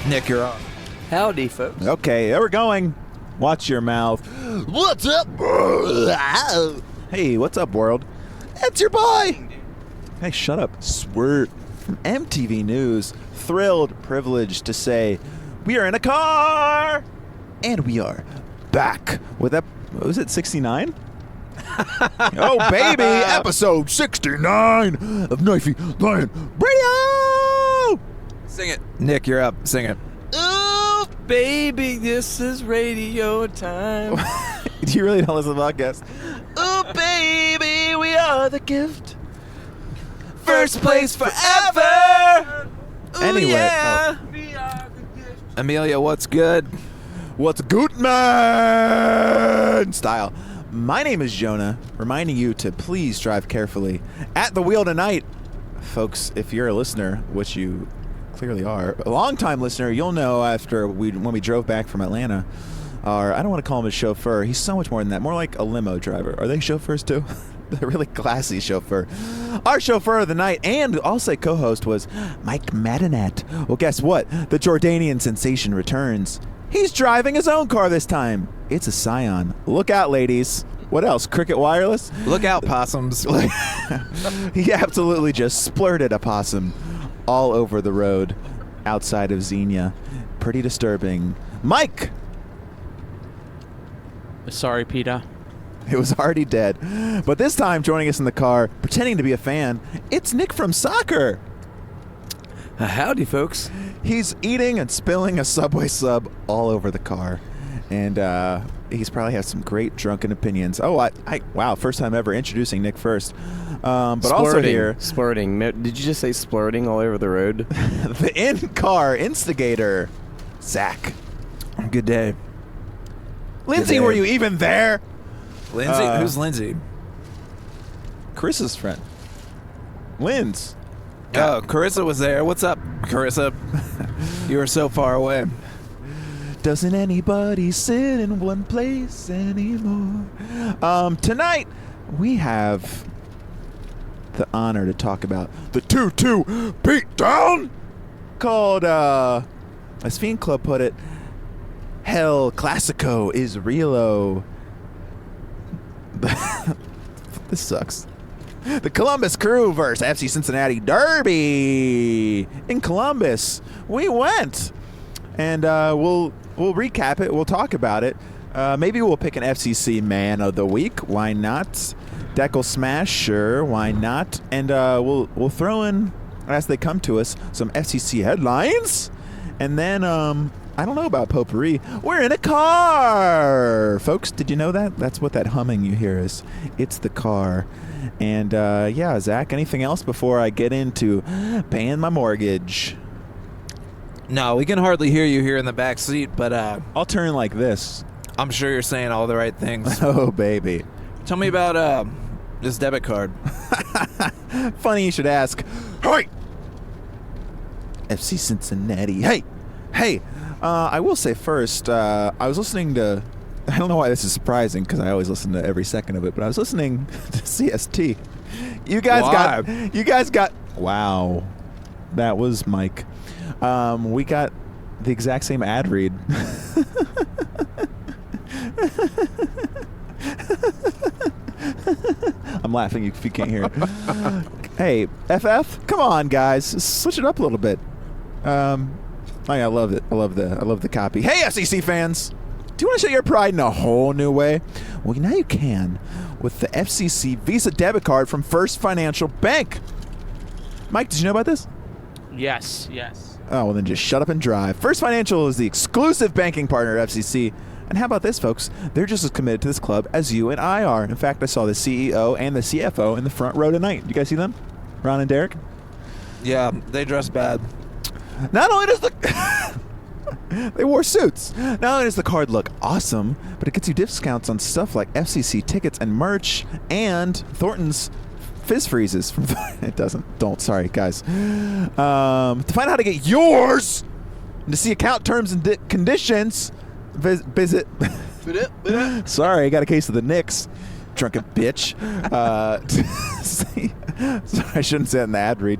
Nick, you're up. Howdy, folks. Okay, there we're going. Watch your mouth. What's up? Hey, what's up, world? It's your boy. Hey, shut up. Swirt from MTV News. Thrilled, privileged to say we are in a car. And we are back with what was it, 69? Oh, baby, episode 69 of Knifey Lion Radio. Sing it. Nick, you're up. Sing it. Ooh, baby, this is radio time. Do you really don't listen to the podcast? Ooh, baby, we are the gift. First place forever. Ooh, Anyway, yeah. We are the gift. Amelia, what's good? What's good, man? Style. My name is Jonah, reminding you to please drive carefully at the wheel tonight. Folks, if you're a listener, which you clearly are, a long-time listener, you'll know when we drove back from Atlanta, I don't want to call him a chauffeur. He's so much more than that. More like a limo driver. Are they chauffeurs too? They're really classy chauffeur. Our chauffeur of the night and also co-host was Mike Madinet. Well, guess what? The Jordanian sensation returns. He's driving his own car this time. It's a Scion. Look out, ladies. What else? Cricket Wireless? Look out, possums. He absolutely just splurted a possum all over the road outside of Xenia. Pretty disturbing. Mike! Sorry, Peter. It was already dead. But this time, joining us in the car, pretending to be a fan, it's Nick from Soccer. Howdy, folks. He's eating and spilling a Subway sub all over the car. And he's probably has some great drunken opinions. Oh, wow, first time ever introducing Nick first. But also here... Splurting. Did you just say splurting all over the road? the in-car instigator, Zach. Good day. Lindsay, were you even there? Lindsay? Who's Lindsay? Chris's friend. Linz. Oh, Carissa was there. What's up, Carissa? You were so far away. Doesn't anybody sit in one place anymore? Tonight, we have the honor to talk about the 2-2 beatdown called, as Fiend Club put it, Hell Classico is Realo. This sucks. The Columbus Crew versus FC Cincinnati Derby in Columbus. We went, and we'll recap it. We'll talk about it. Maybe we'll pick an FCC Man of the Week. Why not? Deckle Smash, sure. Why not? And we'll throw in, as they come to us, some FCC headlines, and then I don't know about potpourri. We're in a car, folks. Did you know that? That's what that humming you hear is. It's the car. And yeah, Zach, anything else before I get into paying my mortgage? No, we can hardly hear you here in the back seat, but I'll turn like this. I'm sure you're saying all the right things. Oh, baby. Tell me about this debit card. Funny you should ask. Hey! FC Cincinnati. Hey! I will say first, I was listening to... I don't know why this is surprising because I always listen to every second of it, but I was listening to CST. You guys got... Wow. That was Mike. We got the exact same ad read. I'm laughing if you can't hear it. Hey, FF, come on, guys, switch it up a little bit. Oh yeah, I love it. I love the copy. Hey, FCC fans, do you want to show your pride in a whole new way? Well, now you can with the FCC Visa debit card from First Financial Bank. Mike, did you know about this? Yes. Oh, well then just shut up and drive. First Financial is the exclusive banking partner of FCC. And how about this, folks? They're just as committed to this club as you and I are. In fact, I saw the CEO and the CFO in the front row tonight. You guys see them? Ron and Derek? Yeah, they dress bad. Not only does they wore suits. Not only does the card look awesome, but it gets you discounts on stuff like FCC tickets and merch and Thornton's Fizz Freezes. It doesn't. Don't. Sorry, guys. To find out how to get yours and to see account terms and conditions, visit. Sorry, I got a case of the Knicks. Drunken bitch. Sorry, I shouldn't say it in the ad read.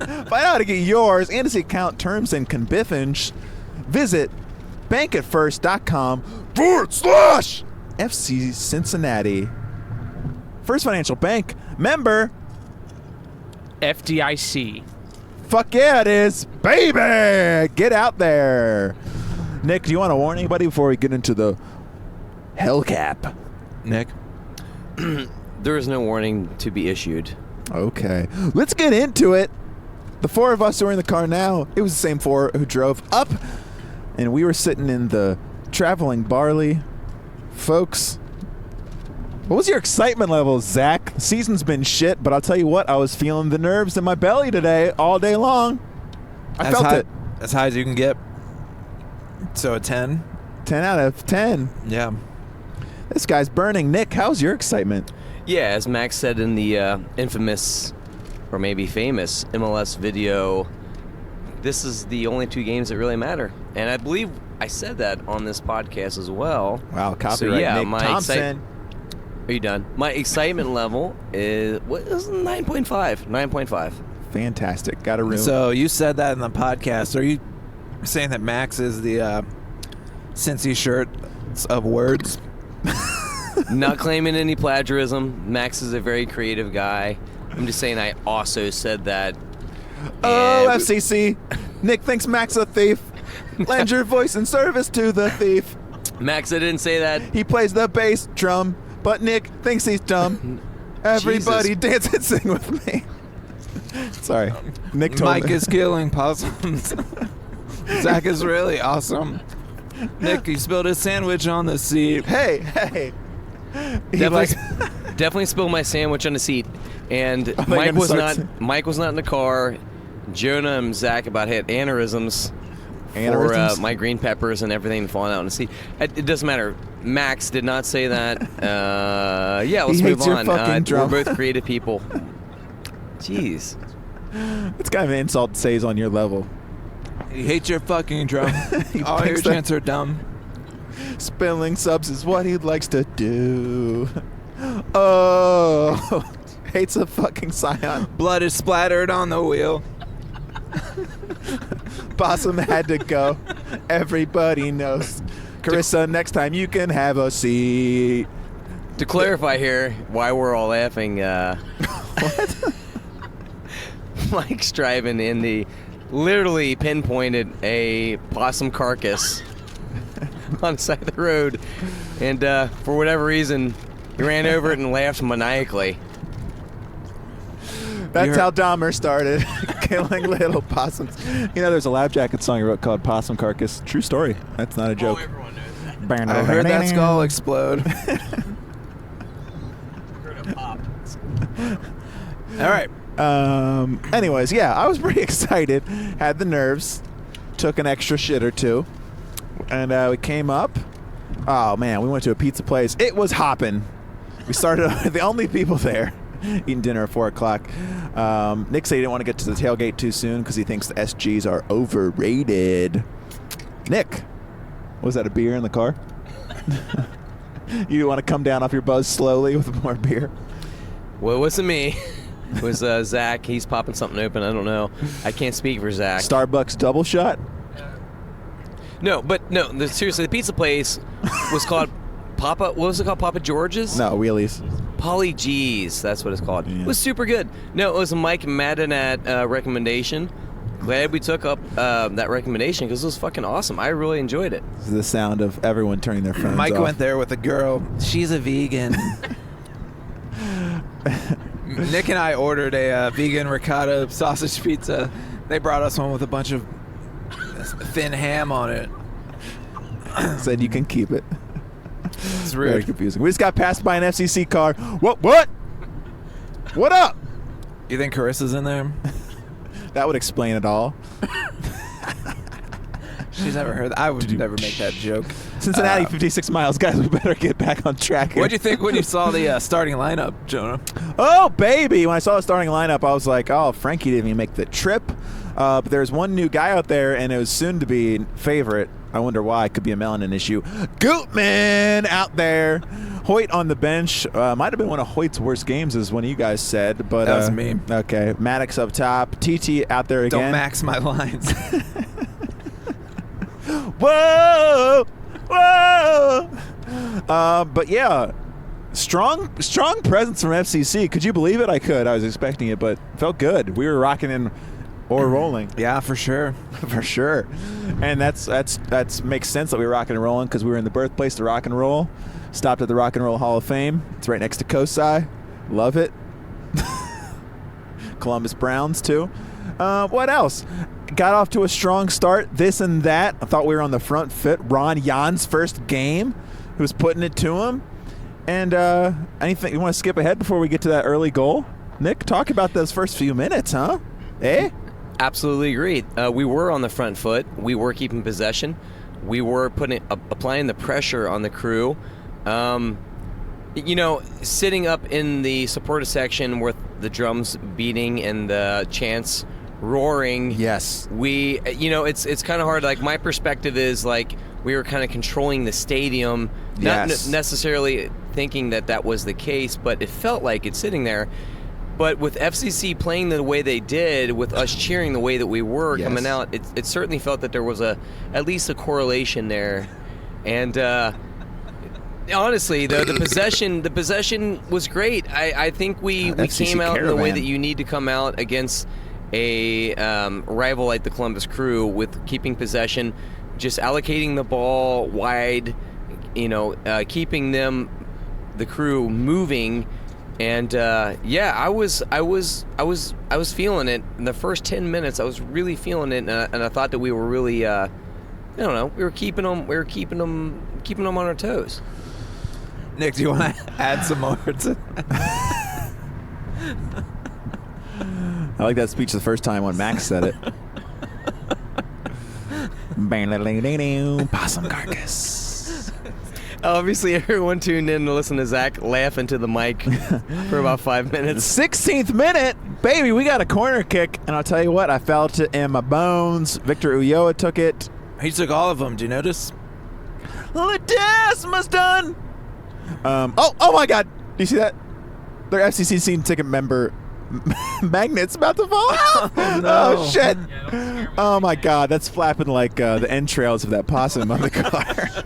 Find out how to get yours and to see account terms and conditions. Visit bankatfirst.com/FC Cincinnati. First Financial Bank, member. FDIC. Fuck yeah, it is, baby! Get out there. Nick, do you want to warn anybody before we get into the Hellcap? Nick? There is no warning to be issued. Okay, let's get into it. The four of us who are in the car now, it was the same four who drove up, and we were sitting in the traveling barley. Folks, what was your excitement level, Zach? The season's been shit, but I'll tell you what, I was feeling the nerves in my belly today all day long. I felt it. As high as you can get. So a 10? 10 out of 10. Yeah. This guy's burning. Nick, how's your excitement? Yeah, as Max said in the infamous, or maybe famous, MLS video, this is the only two games that really matter. And I believe I said that on this podcast as well. Wow, copyright So, yeah, Nick my Thompson. Are you done? My excitement level is, what is 9.5? 9.5. Fantastic. Got a room. So you said that in the podcast. Are you saying that Max is the Cincy shirt of words? Not claiming any plagiarism. Max is a very creative guy. I'm just saying I also said that. Oh, and- FCC. Nick thinks Max a thief. Lend your voice in service to the thief. Max, I didn't say that. He plays the bass drum, but Nick thinks he's dumb. Everybody dance and sing with me. Sorry. Nick told Mike me. is killing possums. Zach is really awesome. Nick, he spilled his sandwich on the seat. Hey. He likes- Definitely spilled my sandwich on the seat, and thought you Mike were was gonna not. start- Mike was not in the car. Jonah and Zach about had aneurysms. Aneurysms? For my green peppers and everything falling out in the seat. It doesn't matter. Max did not say that. Yeah, let's He move hates your on. fucking We're drum. both creative people. Jeez. It's kind of an insult to say he's on your level. He hates your fucking drum. He All your thinks that- chants are dumb. Spilling subs is what he likes to do. Oh, hates a fucking scion. Blood is splattered on the wheel. Possum had to go. Everybody knows. Carissa, next time you can have a seat. To clarify here, why we're all laughing, Mike's driving in the literally pinpointed a possum carcass on the side of the road, and for whatever reason, he ran over it and laughed maniacally. That's how Dahmer started, killing little possums. You know, there's a Lab Jacket song he wrote called Possum Carcass. True story. That's not a joke. Oh, everyone knows that. I heard that skull explode. Heard a pop. All right. Anyways, yeah, I was pretty excited. Had the nerves. Took an extra shit or two. And we came up. Oh, man, we went to a pizza place. It was hopping. We started the only people there eating dinner at 4 o'clock. Nick said he didn't want to get to the tailgate too soon because he thinks the SGs are overrated. Nick, was that a beer in the car? You want to come down off your buzz slowly with more beer? Well, it wasn't me. It was Zach. He's popping something open. I don't know. I can't speak for Zach. Starbucks double shot? No, seriously, the pizza place was called Papa. What was it called? Papa George's? No, wheelies. Polly G's. That's what it's called. Yeah. It was super good. No, it was a Mike Madinat recommendation. Glad we took up that recommendation because it was fucking awesome. I really enjoyed it. This is the sound of everyone turning their phones Mike off. went there with a girl. She's a vegan. Nick and I ordered a vegan ricotta sausage pizza. They brought us one with a bunch of thin ham on it. Said you can keep it. It's Very rude. confusing. We just got passed by an FCC car. What? What up? You think Carissa's in there? That would explain it all. She's never heard that. I would never make that joke. Cincinnati, 56 miles. Guys, we better get back on track here. What'd you think when you saw the starting lineup, Jonah? Oh, baby. When I saw the starting lineup, I was like, oh, Frankie didn't even make the trip. But there's one new guy out there, and it was soon to be favorite. I wonder why. It could be a melanin issue. Gootman out there. Hoyt on the bench. Might have been one of Hoyt's worst games, as one of you guys said. But That was me. Okay. Maddox up top. TT out there again. Don't max my lines. Whoa! Whoa! But yeah, strong presence from FCC. Could you believe it? I could. I was expecting it, but felt good. We were rocking in or rolling. Yeah, for sure. For sure. And that's makes sense that we were rocking and rolling because we were in the birthplace to rock and roll. Stopped at the Rock and Roll Hall of Fame. It's right next to COSI. Love it. Columbus Browns too. What else? Got off to a strong start. This and that. I thought we were on the front foot. Ron Jan's first game. He was putting it to him. And anything you want to skip ahead before we get to that early goal? Nick, talk about those first few minutes, huh? Eh? Absolutely agreed. We were on the front foot. We were keeping possession. We were applying the pressure on the Crew. Sitting up in the supporter section with the drums beating and the chants roaring. Yes. It's kind of hard. Like, my perspective is like we were kind of controlling the stadium, not necessarily thinking that was the case, but it felt like it sitting there. But with FCC playing the way they did, with us cheering the way that we were coming out, it certainly felt that there was at least a correlation there. And honestly, the possession was great. I think we came out in the way that you need to come out against a rival like the Columbus Crew, with keeping possession, just allocating the ball wide, keeping the Crew moving. And I was feeling it in the first 10 minutes. I was really feeling it, and I thought that we were really, we were keeping them on our toes. Nick, do you want to add some more to I like that speech the first time when Max said it. Possum carcass. Obviously, everyone tuned in to listen to Zach laugh into the mic for about 5 minutes. 16th minute, baby, we got a corner kick, and I'll tell you what, I felt it in my bones. Victor Ulloa took it. He took all of them. Do you notice? Ledesma's done. Oh my God! Do you see that? Their FCC season ticket member magnet's about to fall out. No. Oh shit! Oh my God, that's flapping like the entrails of that possum on the car.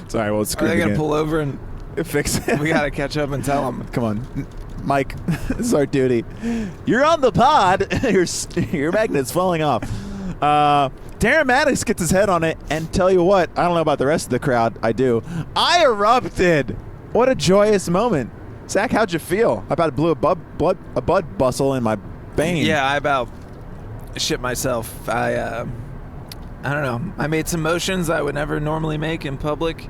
Sorry, well, it's Are they again. gonna pull over and Fix it. we gotta catch up and tell them? Come on, Mike. This is our duty. You're on the pod. your magnet's falling off. Darren Maddox gets his head on it, and tell you what, I don't know about the rest of the crowd. I do. I erupted. What a joyous moment. Zach, how'd you feel? I about blew a bud bustle in my vein. Yeah, I about shit myself. I don't know. I made some motions I would never normally make in public.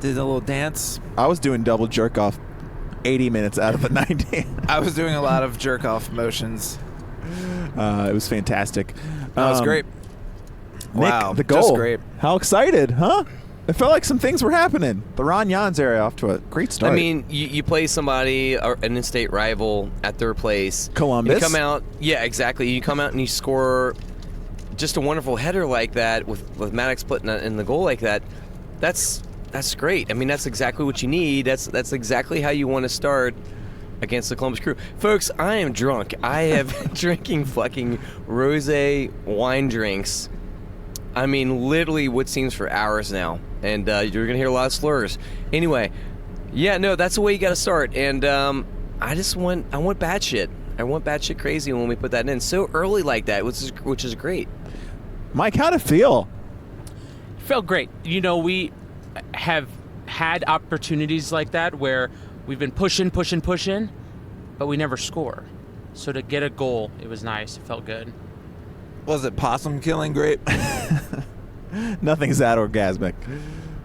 Did a little dance. I was doing double jerk off 80 minutes out of the 90. I was doing a lot of jerk off motions. It was fantastic. That was great. Nick, Wow, the goal. just great. How excited, huh? It felt like some things were happening. The Ron Jans area off to a great start. I mean, you play somebody, an in-state rival, at their place. Columbus. You come out, yeah, exactly. You come out and you score just a wonderful header like that with Maddox putting in the goal like that. That's great. I mean, that's exactly what you need. That's exactly how you want to start against the Columbus Crew. Folks, I am drunk. I have been drinking fucking rosé wine drinks. I mean, literally what seems for hours now. And you're going to hear a lot of slurs. Anyway, yeah, no, that's the way you got to start. And I want batshit. I want batshit crazy when we put that in so early like that, which is great. Mike, how'd it feel? Felt great. We have had opportunities like that where we've been pushing, but we never score. So to get a goal, it was nice. It felt good. Was it possum killing great? Nothing's that orgasmic.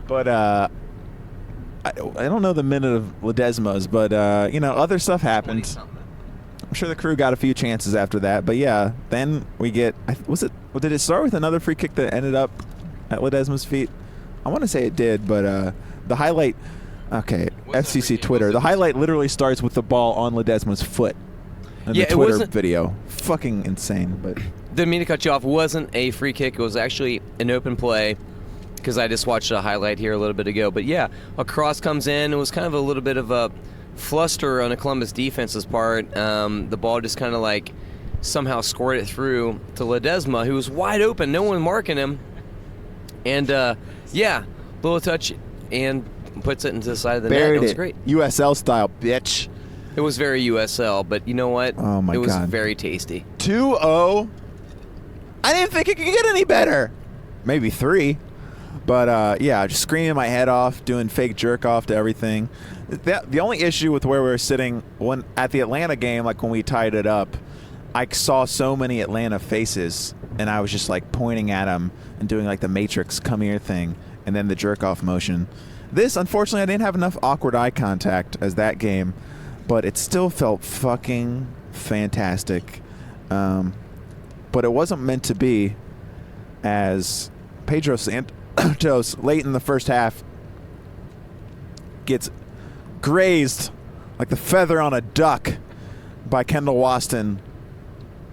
But I don't know the minute of Ledesma's, but other stuff happened. I'm sure the Crew got a few chances after that, but yeah, then we get did it start with another free kick that ended up at Ledesma's feet? I want to say it did, but the highlight, okay, FCC Twitter, the highlight literally starts with the ball on Ledesma's foot in the Twitter video. fucking insane. But Didn't mean to cut you off. It wasn't a free kick. It was actually an open play because I just watched a highlight here a little bit ago. But yeah, a cross comes in. It was kind of a little bit of a fluster on the Columbus defense's part. The ball just kind of like somehow scored it through to Ledesma, who was wide open. No one marking him. And yeah, little touch and puts it into the side of the net. buried It was it. great. USL style, bitch. It was very USL, but you know what? Oh, my It was God. very tasty. 2-0. I didn't think it could get any better. Maybe 3. But, yeah, just screaming my head off, doing fake jerk off to everything. The only issue with where we were sitting when at the Atlanta game, like when we tied it up, I saw so many Atlanta faces, and I was just like pointing at them and doing like the Matrix come here thing, and then the jerk off motion. This, unfortunately, I didn't have enough awkward eye contact as that game, but it still felt fucking fantastic. But it wasn't meant to be, as Pedro Santos late in the first half gets grazed like the feather on a duck by Kendall Waston.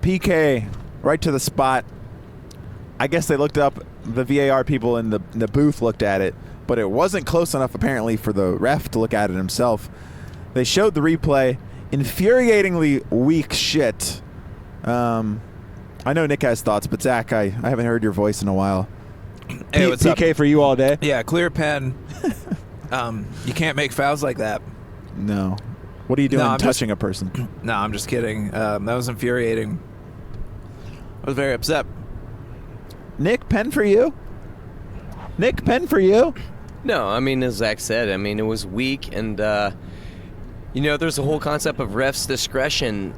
PK right to the spot. I guess they looked up, the VAR people in the booth looked at it, but it wasn't close enough apparently for the ref to look at it himself. They showed the replay. Infuriatingly weak shit. I know Nick has thoughts, but Zach, I haven't heard your voice in a while. Hey, what's up? PK for you all day? Yeah, clear pen. You can't make fouls like that. No. What are you doing No, I'm touching a person? No, I'm just kidding. That was infuriating. I was very upset. Nick, pen for you? Nick, pen for you? No, I mean, as Zach said, I mean, it was weak, and, you know, there's a whole concept of ref's discretion.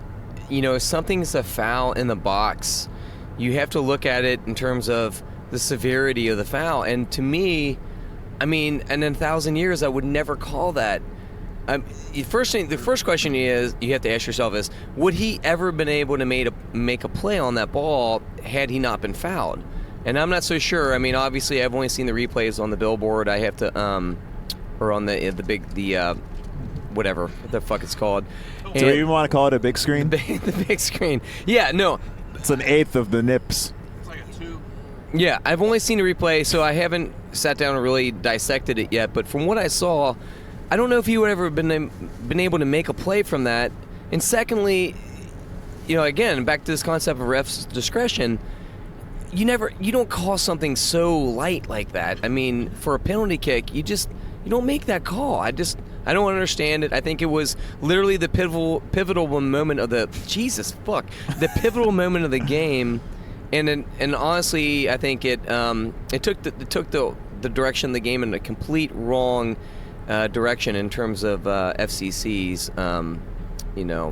You know, if something's a foul in the box, you have to look at it in terms of the severity of the foul. And to me, I mean, in 1,000 years, I would never call that. The first question is you have to ask yourself is, would he ever been able to make a play on that ball had he not been fouled? And I'm not so sure. I mean, obviously, I've only seen the replays on the billboard. I have to, or on the whatever the fuck it's called. Do you even want to call it a big screen? The big screen. Yeah, no. It's an eighth of the nips. Yeah, I've only seen a replay, so I haven't sat down and really dissected it yet. But from what I saw, I don't know if he would ever been able to make a play from that. And secondly, you know, again, back to this concept of ref's discretion, you don't call something so light like that. I mean, for a penalty kick, you don't make that call. I don't understand it. I think it was literally the pivotal moment of the pivotal moment of the game, and honestly, I think it took the direction of the game in a complete wrong direction in terms of FCC's, you know,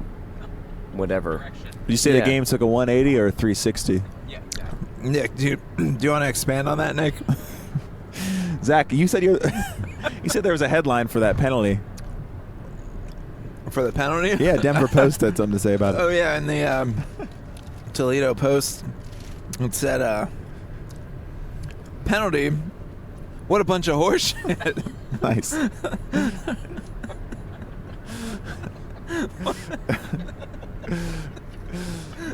whatever. Did you say the game took a 180 or a 360? Yeah. Nick, do you want to expand on that, Nick? Zach, you said you said there was a headline for that penalty. For the penalty? Yeah, Denver Post had something to say about it. Oh, yeah, in the Toledo Post, it said, penalty, what a bunch of horse shit. Nice.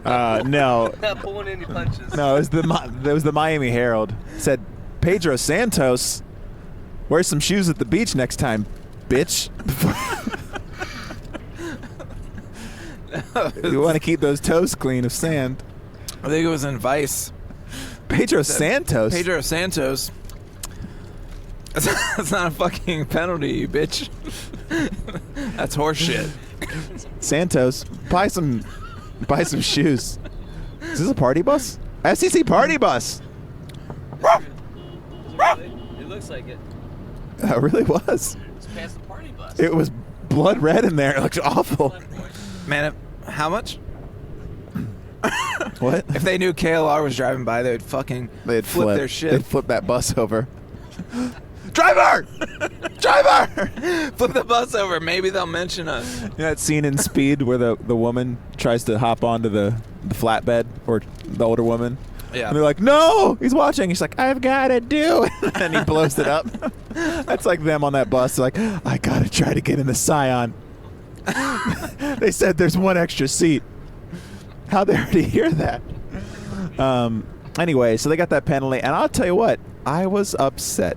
No. Not pulling any punches. No, it was the Miami Herald. It said, Pedro Santos, wear some shoes at the beach next time, bitch. You want to keep those toes clean of sand. I think it was in Vice. Pedro Santos. Pedro Santos. That's not a fucking penalty, you bitch. That's horse shit. Santos, buy some shoes. Is this a party bus? FCC party bus. It looks like it. That really was. It's past the party bus. It was blood red in there. It looked awful. Man, how much? What? If they knew KLR was driving by, they'd fucking They'd flip their shit. They'd flip that bus over. Driver! Driver! Flip the bus over. Maybe they'll mention us. You know that scene in Speed where the woman tries to hop onto the flatbed, or the older woman? Yeah. And they're like, no! He's watching. He's like, I've got to do it. And he blows it up. That's like them on that bus. They're like, I got to try to get in the Scion. They said there's one extra seat. How'd they already hear that? Anyway, so they got that penalty, and I'll tell you what, I was upset.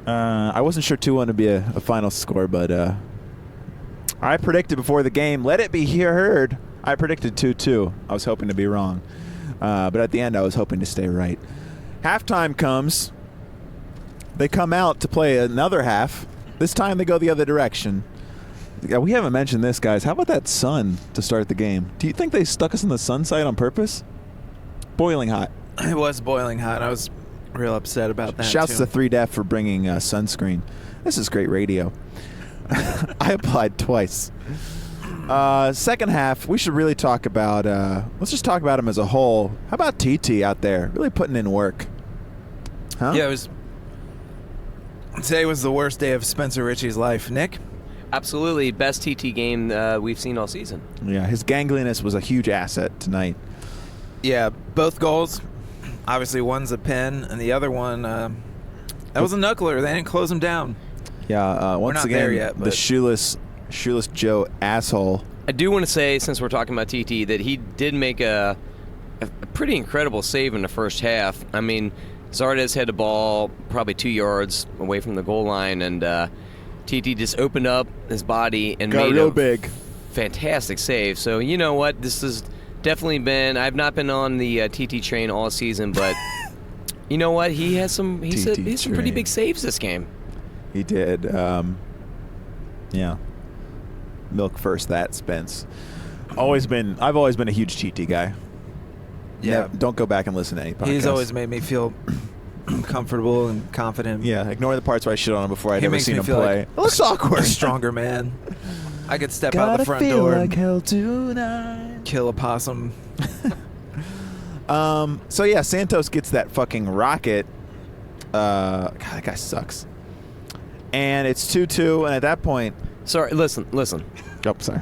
I wasn't sure 2-1 would be a final score, but I predicted before the game, let it be heard, I predicted 2-2. I was hoping to be wrong. But at the end, I was hoping to stay right. Halftime comes. They come out to play another half. This time they go the other direction. Yeah, we haven't mentioned this, guys. How about that sun to start the game? Do you think they stuck us on the sun side on purpose? Boiling hot. It was boiling hot. I was real upset about that. Shouts too. to 3Def for bringing sunscreen. This is great radio. I applied twice. Second half, we should really talk about, let's just talk about him as a whole. How about TT out there? Really putting in work. Huh? Yeah, today was the worst day of Spencer Ritchie's life. Nick? Absolutely, best TT game we've seen all season. Yeah, his gangliness was a huge asset tonight. Yeah, both goals. Obviously, one's a pin, and the other one, that was a knuckler. They didn't close him down. Yeah, once not again, there yet, the but- shoeless Joe asshole. I do want to say, since we're talking about TT, that he did make a pretty incredible save in the first half. I mean, Zardes had the ball probably 2 yards away from the goal line, and TT just opened up his body and Got made real a big. fantastic save. So you know what? This has definitely been. I've not been on the TT train all season, but you know what? He has some. He had some pretty train. big saves this game. He did. Yeah. Milk first, that Spence. I've always been a huge TT guy. Yeah. Don't go back and listen to any podcast. He's always made me feel comfortable and confident. Yeah, ignore the parts where I shit on him before I'd He ever makes seen me him feel play. like It looks awkward. A stronger man. I could step out the front door and hell tonight. kill a possum. So yeah, Santos gets that fucking rocket. God, that guy sucks. And it's 2-2, and at that point, Sorry, listen. oh, sorry.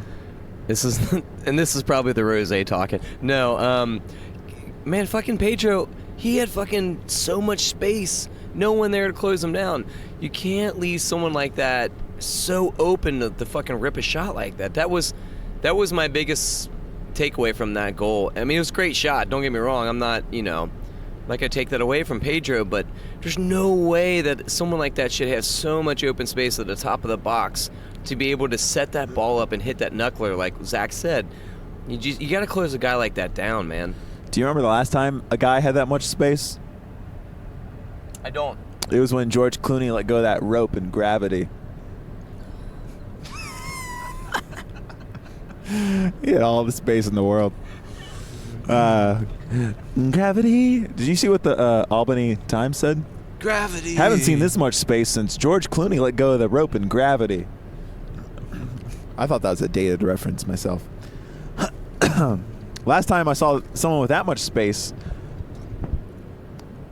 This is probably the rose talking. No, man, fucking Pedro, he had fucking so much space. No one there to close him down. You can't leave someone like that so open to fucking rip a shot like that. That was my biggest takeaway from that goal. I mean, it was a great shot. Don't get me wrong. I'm not, like I take that away from Pedro, but there's no way that someone like that should have so much open space at the top of the box to be able to set that ball up and hit that knuckler, like Zach said. You got to close a guy like that down, man. Do you remember the last time a guy had that much space? I don't. It was when George Clooney let go of that rope in Gravity. He had all the space in the world. Gravity. Did you see what the Albany Times said? Gravity. Haven't seen this much space since George Clooney let go of the rope in Gravity. I thought that was a dated reference myself. Last time I saw someone with that much space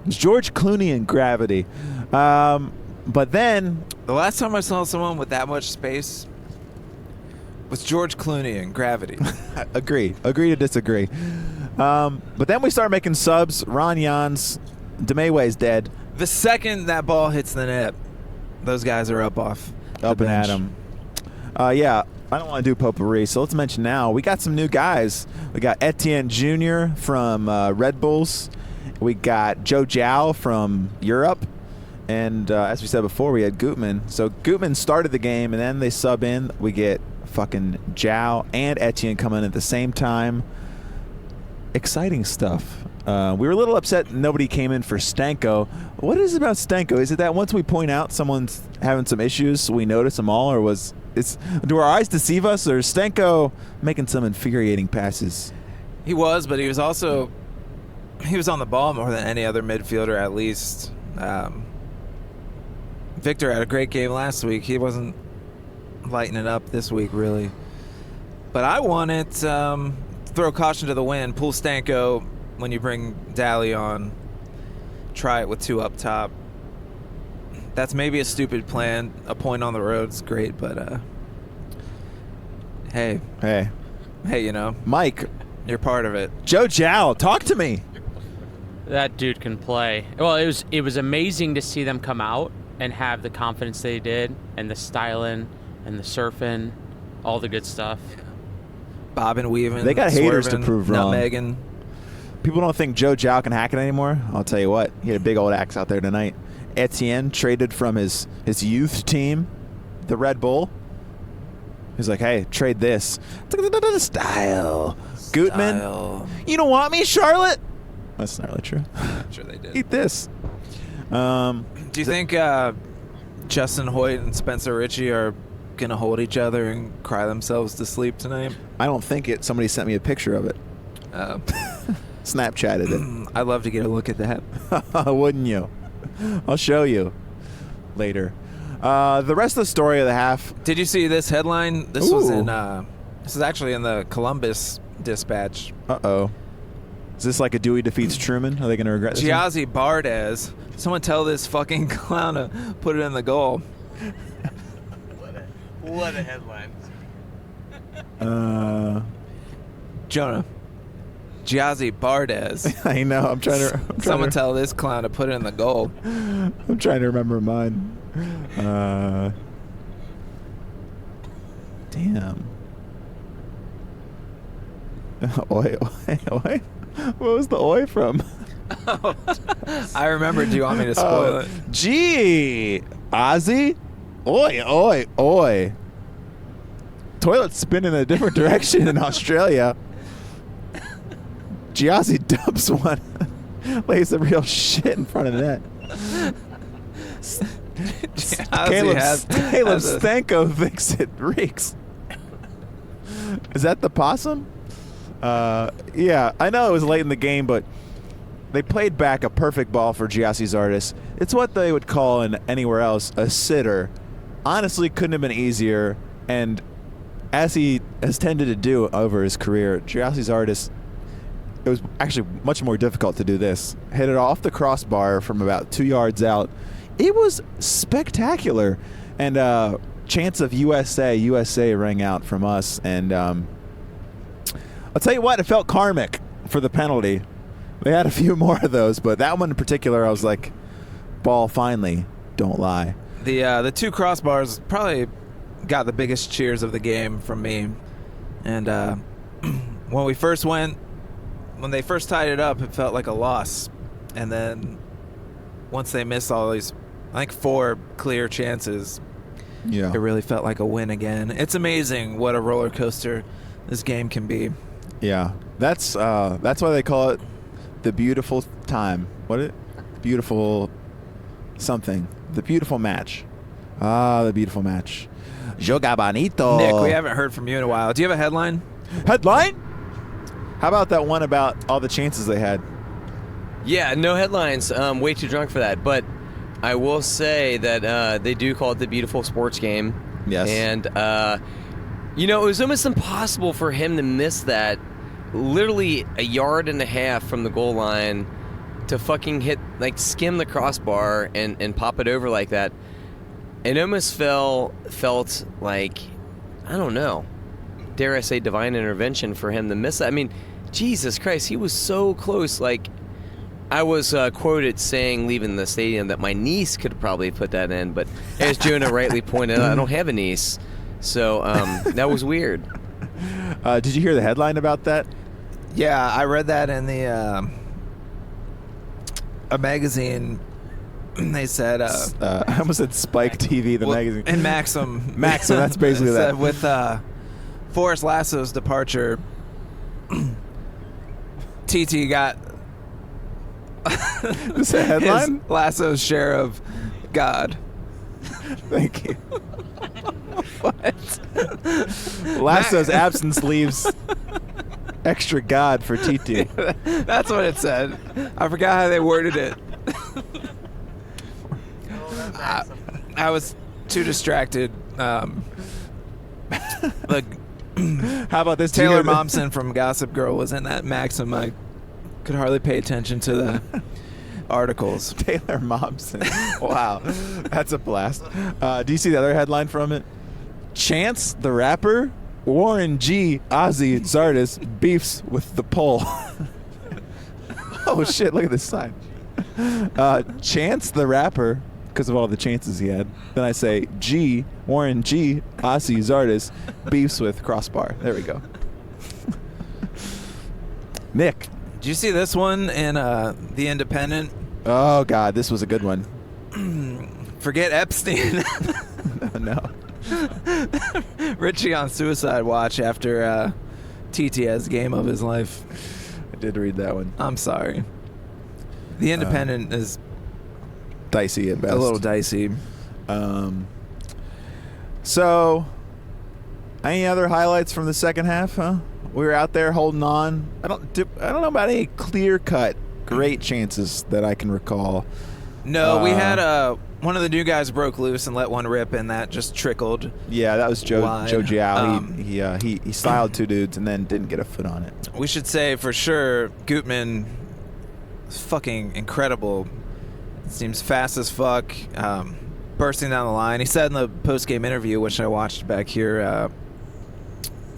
was George Clooney in Gravity. But then, The last time I saw someone with that much space was George Clooney in Gravity. agree to disagree. But then we start making subs. Ron Jans, DeMayway's dead. The second that ball hits the net, those guys are up off the Up and at bench. him. Yeah, I don't want to do potpourri, so let's mention now. We got some new guys. We got Etienne Jr. from Red Bulls. We got Joe Zhao from Europe. And as we said before, we had Gutman. So Gutman started the game, and then they sub in. We get fucking Zhao and Etienne coming in at the same time. Exciting stuff. We were a little upset nobody came in for Stanko. What is it about Stanko? Is it that once we point out someone's having some issues, we notice them all, or do our eyes deceive us, or is Stanko making some infuriating passes? He was, but he was on the ball more than any other midfielder, at least. Victor had a great game last week. He wasn't lighting it up this week, really. But I want it, throw caution to the wind, pull Stanko when you bring Daly on. Try it with two up top. That's maybe a stupid plan. A point on the road's great, but hey, Mike, you're part of it. Joe Zhao, talk to me. That dude can play. Well, it was amazing to see them come out and have the confidence they did, and the styling and the surfing, all the good stuff. bobbing, weaving. They got haters to swerving, prove wrong. nutmegging. People don't think Joe Jow can hack it anymore. I'll tell you what, he had a big old axe out there tonight. Etienne traded from his youth team, the Red Bull. He's like, hey, trade this. Style. Gutman, Style. you don't want me, Charlotte? That's not really true. I'm sure they did. Eat this. Do you think Justin Hoyt and Spencer Ritchie are going to hold each other and cry themselves to sleep tonight? I don't think it. Somebody sent me a picture of it. Snapchatted it. I'd love to get a look at that. Wouldn't you? I'll show you later. The rest of the story of the half. Did you see this headline? This was Ooh. in. This is actually in the Columbus Dispatch. Uh-oh. Is this like a Dewey defeats Truman? Are they going to regret this? Giazzi Bardez. Someone tell this fucking clown to put it in the goal. What a headline. Jonah. Giazzi Bardez. I know. I'm trying to. Someone tell this clown to put it in the goal. I'm trying to remember mine. Damn. Oi, oi, oi. What was the oi from? I remember. Do you want me to spoil it? Gee, Ozzy? Oi, oi, oi. Toilets spin in a different direction in Australia. Giazzi dumps one. Lays the real shit in front of the net. Caleb Stanko thinks it reeks. Is that the possum? Yeah, I know it was late in the game, but they played back a perfect ball for Giassi Zardes. It's what they would call in anywhere else a sitter. Honestly, couldn't have been easier. And as he has tended to do over his career, Giassi Zardes, it was actually much more difficult to do this. Hit it off the crossbar from about 2 yards out. It was spectacular. And chants of USA rang out from us. And I'll tell you what, it felt karmic for the penalty. They had a few more of those, but that one in particular, I was like, ball finally, don't lie. The two crossbars probably got the biggest cheers of the game from me. And when they first tied it up, it felt like a loss. And then once they missed all these, I think 4 clear chances, Yeah. it really felt like a win again. It's amazing what a roller coaster this game can be. Yeah. That's why they call it the beautiful time. Beautiful something. The beautiful match. The beautiful match. Joga bonito. Nick, we haven't heard from you in a while. Do you have a headline? Headline? How about that one about all the chances they had? Yeah, no headlines. Way too drunk for that. But I will say that they do call it the beautiful sports game. Yes. And, it was almost impossible for him to miss that literally a yard and a half from the goal line to fucking skim the crossbar and pop it over like that. It almost felt like, I don't know, dare I say divine intervention for him to miss that. I mean, Jesus Christ, he was so close. Like, I was quoted saying leaving the stadium that my niece could probably put that in, but as Jonah rightly pointed out, I don't have a niece. So that was weird. Did you hear the headline about that? Yeah, I read that in the a magazine. They said I almost said Spike TV, the magazine. And Maxim. Maxim, that's basically that. Said with Forrest Lasso's departure, TT got Is that a headline? his Lasso's share of God. Thank you. What? Lasso's absence leaves extra God for TT. That's what it said. I forgot how they worded it. I was too distracted. Like How about this? Taylor Momsen from Gossip Girl was in that Maxim. I could hardly pay attention to the articles. Taylor Momsen. Wow. That's a blast. Do you see the other headline from it? Chance the rapper, Warren G. Ozzy Zardes beefs with the pole. Oh, shit. Look at this sign. Chance the rapper, because of all the chances he had. Then I say Warren G. Ozzy Zardes beefs with crossbar. There we go. Nick. Did you see this one in The Independent? Oh, God, this was a good one. Forget Epstein. No. Richie on suicide watch after TTS game of his life. I did read that one. I'm sorry. The Independent is Dicey at best. a little dicey. So, any other highlights from the second half, huh? We were out there holding on. I don't know about any clear-cut great chances that I can recall. No, we had one of the new guys broke loose and let one rip, and that just trickled. Yeah, that was Joe wide. Jiao. He styled two dudes and then didn't get a foot on it. We should say for sure, Gutman is fucking incredible. Seems fast as fuck, bursting down the line. He said in the post-game interview, which I watched back here,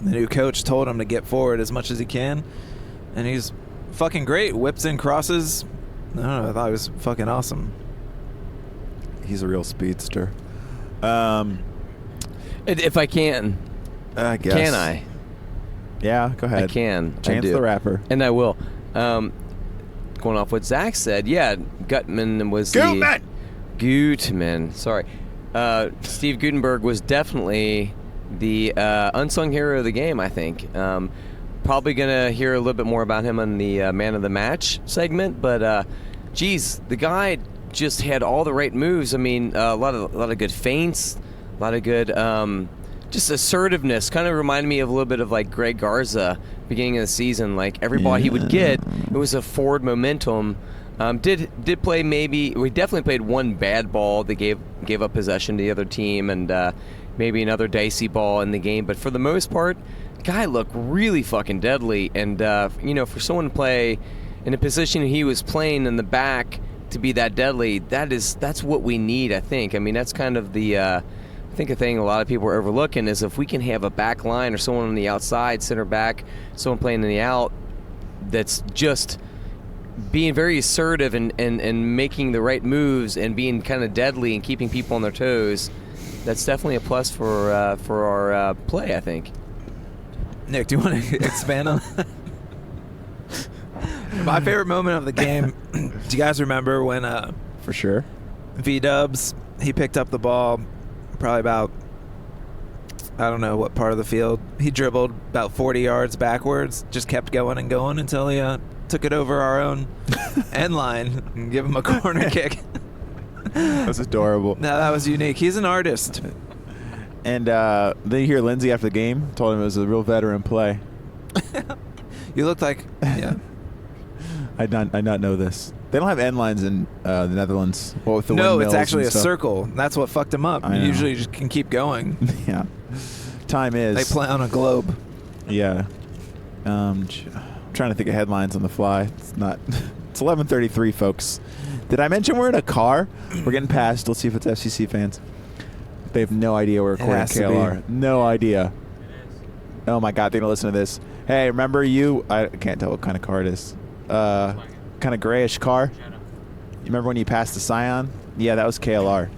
the new coach told him to get forward as much as he can, and he's fucking great. Whips in crosses. I don't know, I thought he was fucking awesome. He's a real speedster. If I can, I guess. can I? Yeah, go ahead. I can. I Chance do. the Rapper. And I will. Going off what Zach said, yeah, Gutman was Gutman. Sorry. Steve Gutenberg was definitely the unsung hero of the game, I think. Probably going to hear a little bit more about him on the Man of the Match segment, but geez, the guy just had all the right moves. I mean, a lot of good feints, a lot of good just assertiveness. Kind of reminded me of a little bit of like Greg Garza beginning of the season. Like every ball he would get, it was a forward momentum. Did play we definitely played one bad ball that gave up possession to the other team, and maybe another dicey ball in the game. But for the most part, the guy looked really fucking deadly. And for someone to play in a position he was playing in the back to be that deadly, that's what we need, I think. I mean, that's kind of the I think a thing a lot of people are overlooking is if we can have a back line or someone on the outside, center back, someone playing in the out, that's just being very assertive and making the right moves and being kind of deadly and keeping people on their toes. That's definitely a plus for our play, I think. Nick, do you want to expand on that? My favorite moment of the game, do you guys remember when For sure. V-Dubs, he picked up the ball probably about, I don't know what part of the field. He dribbled about 40 yards backwards, just kept going and going until he took it over our own end line and give him a corner kick. That's adorable. No, that was unique. He's an artist. And then you hear Lindsay after the game told him it was a real veteran play. You look like, yeah. I did not know this. They don't have end lines in the Netherlands. Well, with the No, windmills it's actually and a stuff. circle. That's what fucked him up. I You know. usually just can keep going. Yeah. Time is. They play on a globe. Yeah. I'm trying to think of headlines on the fly. It's not. It's 11:33, folks. Did I mention we're in a car? We're getting past. Let's see if it's FCC fans. They have no idea we're recording has to KLR. No idea. Oh my God, they're gonna listen to this. Hey, remember you? I can't tell what kind of car it is. Kind of grayish car. You remember when you passed the Scion? Yeah, that was KLR.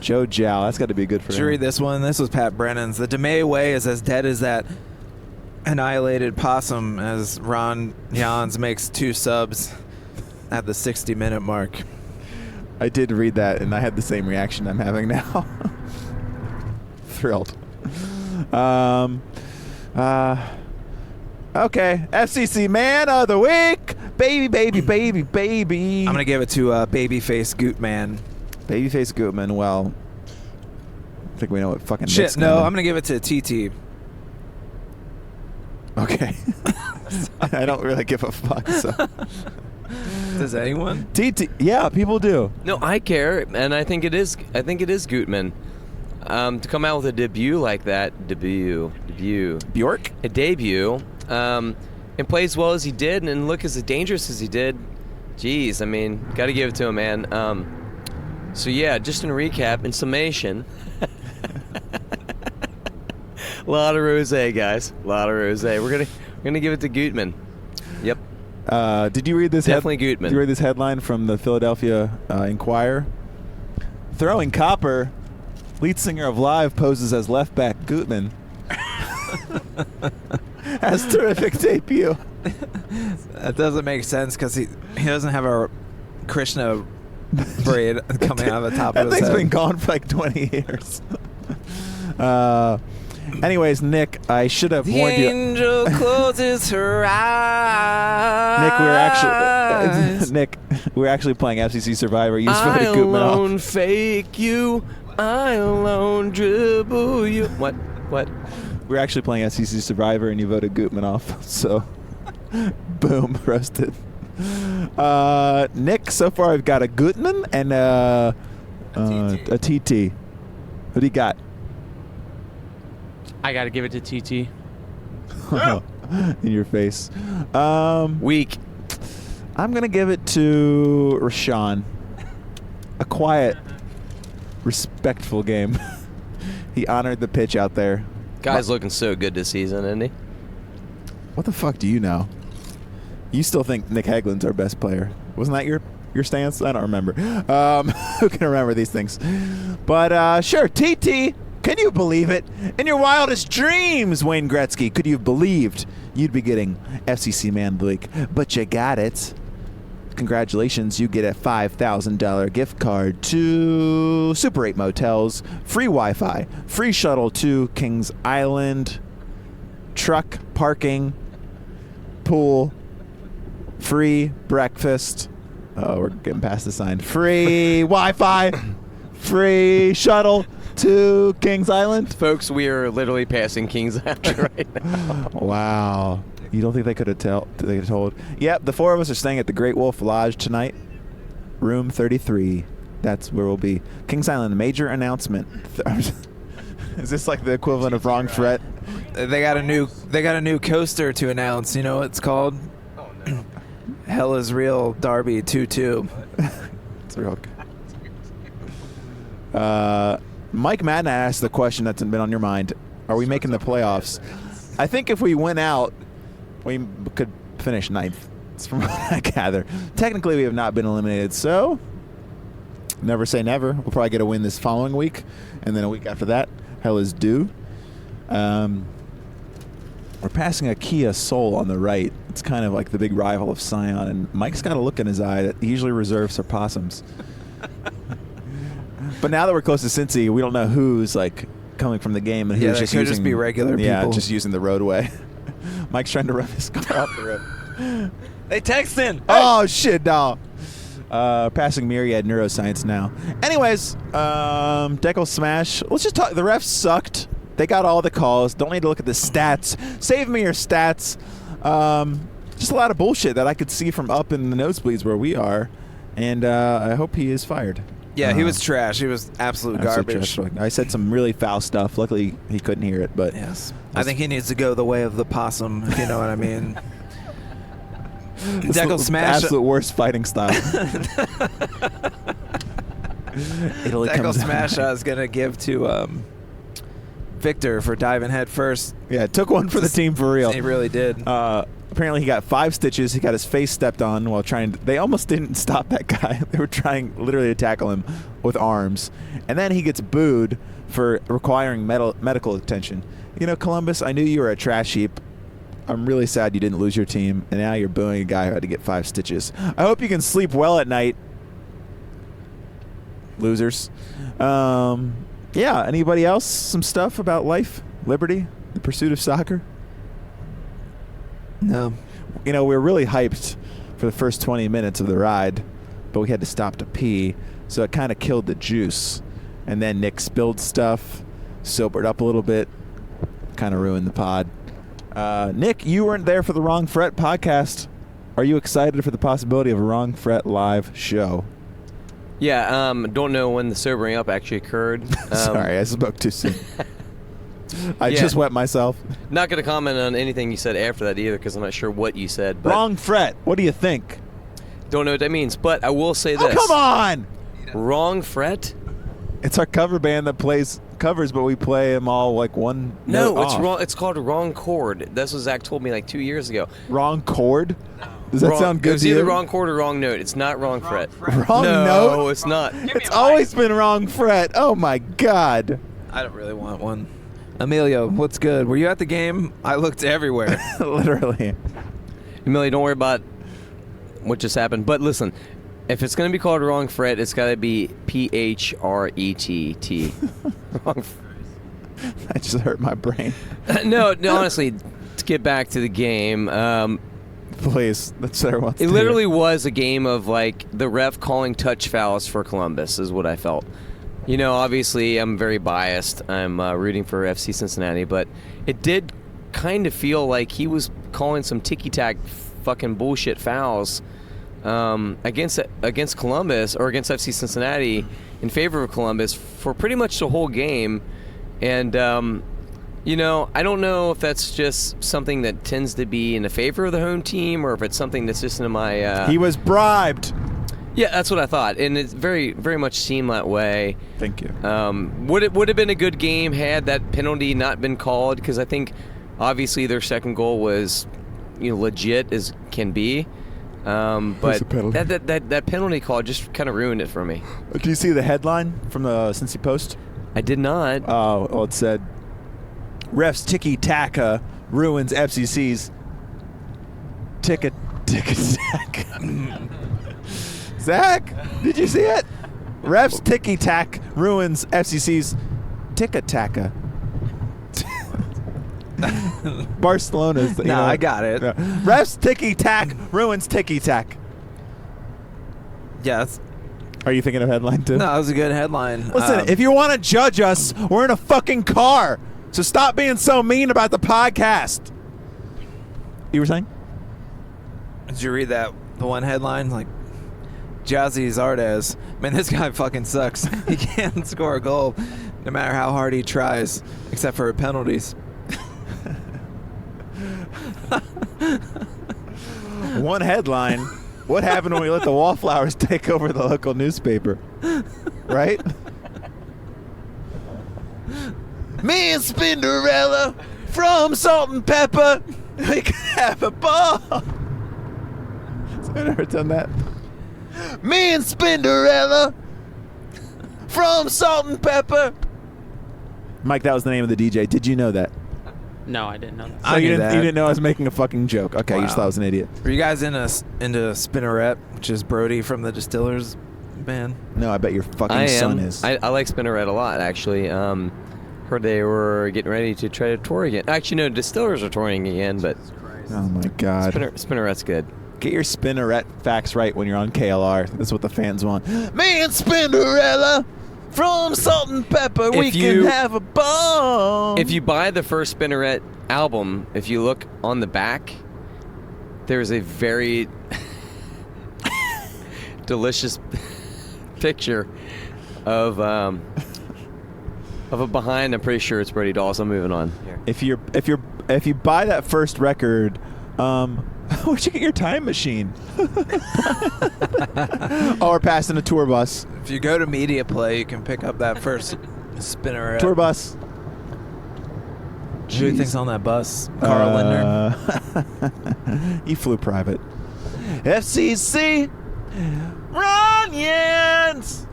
Joe Jiao. That's got to be good for Did you him. read this one? This was Pat Brennan's. The DeMay way is as dead as that annihilated possum as Ron Jans makes 2 subs at the 60-minute mark. I did read that, and I had the same reaction I'm having now. Thrilled. Okay, FCC Man of the Week. Baby, baby, baby, baby. I'm going to give it to Babyface Gootman. Babyface Gutman. Well, I think we know what fucking Shit, Nick's no, gonna- I'm going to give it to TT. Okay. I don't really give a fuck, so. Does anyone? TT. Yeah, people do. No, I care, and I think it is Gutman. To come out with a debut like that, debut, Bjork? a debut, and play as well as he did, and look as dangerous as he did. Geez, I mean, got to give it to him, man. So yeah, just in recap, in summation, a lot of rosé, guys. A lot of rosé. We're gonna give it to Gutman. Yep. Did you read this? Definitely Gutman. Did you read this headline from the Philadelphia Inquirer? Throwing copper, lead singer of Live poses as left back Gutman. has terrific debut. That doesn't make sense because he doesn't have a Krishna braid coming out of the top That of his thing's head. been gone for like 20 years. Anyways, Nick, I should have The warned you. angel closes her eyes. Nick, we're actually playing FCC Survivor. You just I voted Goopman alone off. fake you. I alone dribble you. What? We're actually playing FCC Survivor, and you voted Goopman off. So, boom, roasted. Nick, so far I've got a Gutman and a TT. Who do you got? I got to give it to TT. In your face. Weak. I'm going to give it to Rashawn. A quiet, respectful game. He honored the pitch out there. Guy's looking so good this season, isn't he? What the fuck do you know? You still think Nick Haglin's our best player. Wasn't that your stance? I don't remember. Who can remember these things? But sure, TT. Can you believe it? In your wildest dreams, Wayne Gretzky, could you have believed you'd be getting FCC Man League? But you got it. Congratulations, you get a $5,000 gift card to Super 8 Motels, free Wi-Fi, free shuttle to Kings Island, truck parking, pool, free breakfast. Oh, we're getting past the sign. Free Wi-Fi, free shuttle to Kings Island. Folks, we are literally passing Kings Island right now. Wow. You don't think they could have told? Yep, the four of us are staying at the Great Wolf Lodge tonight. Room 33. That's where we'll be. Kings Island, major announcement. Is this like the equivalent of Wrong Fret? They got a new coaster to announce. You know what it's called? Oh, no. Hell is Real Derby 2-2. It's real. Mike Madden asked the question that's been on your mind. Are we making the playoffs? I think if we went out, we could finish ninth. That's from what I gather. Technically, we have not been eliminated, so never say never. We'll probably get a win this following week, and then a week after that, hell is due. We're passing a Kia Soul on the right. It's kind of like the big rival of Scion, and Mike's got a look in his eye that he usually reserves for possums. But now that we're close to Cincy, we don't know who's like coming from the game and Yeah, who's they just could using, just be regular yeah, people. just using the roadway. Mike's trying to run his car off the road. They texting. Oh shit, no. Passing Myriad Neuroscience now. Anyways, Deckle Smash. Let's just talk. The refs sucked. They got all the calls. Don't need to look at the stats. Save me your stats. Just a lot of bullshit that I could see from up in the nosebleeds where we are, and I hope he is fired. Yeah, he was trash. He was absolute garbage. I said some really foul stuff. Luckily, he couldn't hear it. But Yes. I think he needs to go the way of the possum, if you know what I mean. Deckle Smash. absolute worst fighting style. Italy Deckle comes out. Smash I was going to give to Victor for diving head first. Yeah, took one for the team for real. He really did. Apparently, he got 5 stitches. He got his face stepped on while trying. They almost didn't stop that guy. They were trying literally to tackle him with arms, and then he gets booed for requiring medical attention. You know, Columbus, I knew you were a trash heap. I'm really sad you didn't lose your team, and now you're booing a guy who had to get 5 stitches. I hope you can sleep well at night, losers. Yeah. Anybody else? Some stuff about life, liberty, the pursuit of soccer. No. You know, we were really hyped for the first 20 minutes of the ride, but we had to stop to pee, so it kind of killed the juice. And then Nick spilled stuff, sobered up a little bit, kind of ruined the pod. Nick, you weren't there for the Wrong Fret podcast. Are you excited for the possibility of a Wrong Fret live show? Yeah, don't know when the sobering up actually occurred. Sorry, I spoke too soon. I Yeah. just wet myself. Not going to comment on anything you said after that either, because I'm not sure what you said. But Wrong Fret. What do you think? Don't know what that means. But I will say this. Oh, come on! Wrong Fret? It's our cover band that plays covers, but we play them all like one No, note it's off. wrong. It's called Wrong Chord. That's what Zach told me like 2 years ago. Wrong chord? Does that Wrong- sound good It was to either you? wrong chord or wrong note. It's not wrong fret. Wrong no, note? it's not. It's always been wrong fret. Oh my god. I don't really want one. Emilio, what's good? Were you at the game? I looked everywhere. Literally. Emilio, don't worry about what just happened. But listen, if it's going to be called wrong Fret, it's got to be PHRETT. Wrong. That just hurt my brain. No, honestly, to get back to the game, Please, that's what everyone's it literally was a game of like the ref calling touch fouls for Columbus is what I felt. You know, obviously I'm very biased. I'm rooting for FC Cincinnati, but it did kind of feel like he was calling some ticky-tack fucking bullshit fouls against Columbus or against FC Cincinnati in favor of Columbus for pretty much the whole game. And you know, I don't know if that's just something that tends to be in the favor of the home team or if it's something that's just in my... He was bribed. Yeah, that's what I thought. And it very, very much seemed that way. Thank you. Would have been a good game had that penalty not been called, because I think obviously their second goal was, you know, legit as can be. But the penalty? that penalty call just kind of ruined it for me. Do you see the headline from the Cincy Post? I did not. Oh, well, it said, refs ticky-taka ruins FCC's tick-a-tack. Zach, did you see it? Refs ticky-tack ruins FCC's tick-a-taka. Barcelona's. No, I got it. Yeah. Refs ticky-tack ruins ticky-tack. Yes. Are you thinking of headline too? No, that was a good headline. Listen, if you want to judge us, we're in a fucking car. So stop being so mean about the podcast. You were saying? Did you read the one headline? Like, Jazzy Zardes. Man, this guy fucking sucks. He can't score a goal no matter how hard he tries, except for penalties. One headline. What happened when we let the Wallflowers take over the local newspaper? Right? Me and Spinderella from Salt and Pepper, we can have a ball. Has anyone ever done that? Me and Spinderella from Salt and Pepper. Mike, that was the name of the DJ. Did you know that? No, I didn't know that. So I you knew didn't, that. you didn't know I was making a fucking joke. Okay, you just Wow. thought I was an idiot. Were you guys into Spinneret, which is Brody from the Distillers band? No, I bet your fucking I son am. is. I like Spinneret a lot, actually. Heard they were getting ready to try to tour again. Actually, no, Distillers are touring again, but Oh my God. Spinneret's good. Get your Spinneret facts right when you're on KLR. That's what the fans want. Me and Spinderella from Salt and Pepper, we can have a ball. If you buy the first Spinneret album, if you look on the back, there's a very delicious picture of a behind. I'm pretty sure it's Brody Dawes. I'm moving on here. If you buy that first record, where'd you get your time machine? Oh, we're passing a tour bus. If you go to Media Play, you can pick up that first Spinneret. Tour bus. Who do you think's on that bus? Carl Linder? You flew private. FCC Runyons.